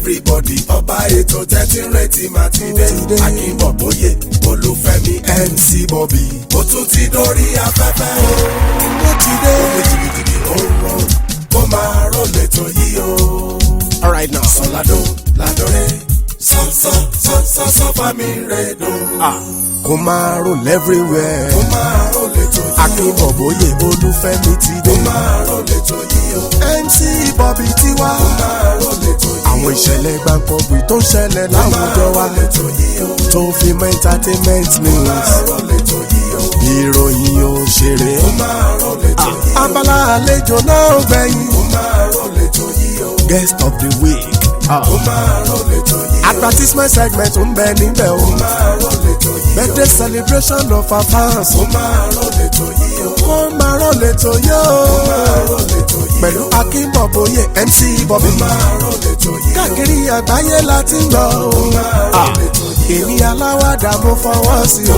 everybody ọba ètò tẹ́tí retí máa ti dé. Akínbọ̀bóyè Olúfẹ́mi MC Bobby ó tún ti dórí afẹ́fẹ́ o. Ó ti dé. Ó jìgìjìgì ó rọ̀ kó máa rò lẹ́tọ̀ yìí o. Alright now. Sọ̀làdó ládọ́rẹ́ sọ fami rẹ̀ dùn. Kó máa roll everywhere. Kó máa rò lẹ́tọ̀ yìí o. Akínbọ̀bóyè Olúfẹ́mi ti dé. Kó máa rò lẹ́tọ̀ yìí o. MC Bobby ti wá. Kó máa rò lẹ́tọ̀ yìí o. Àwọn ìṣẹ̀lẹ̀ gbàǹkangbì tó ń ṣẹlẹ̀ láwùjọ wa. Tó fi mọ́ entertainment news. Ìròyìn òṣèré. Abala àlejò náà gbẹ̀yìn. Guest of the week. Advertisement segment ń bẹ níbẹ̀ o. Birthday celebration of our fans. Ó máa rọ̀ lẹ́tọ̀ yìí o. Pẹ̀lú Akínbọ̀bóyè MC Bobby. Káàkiri àgbáyé la ti ń gbọ́ o. Èmi aláwàdà mo fọwọ́ sí o.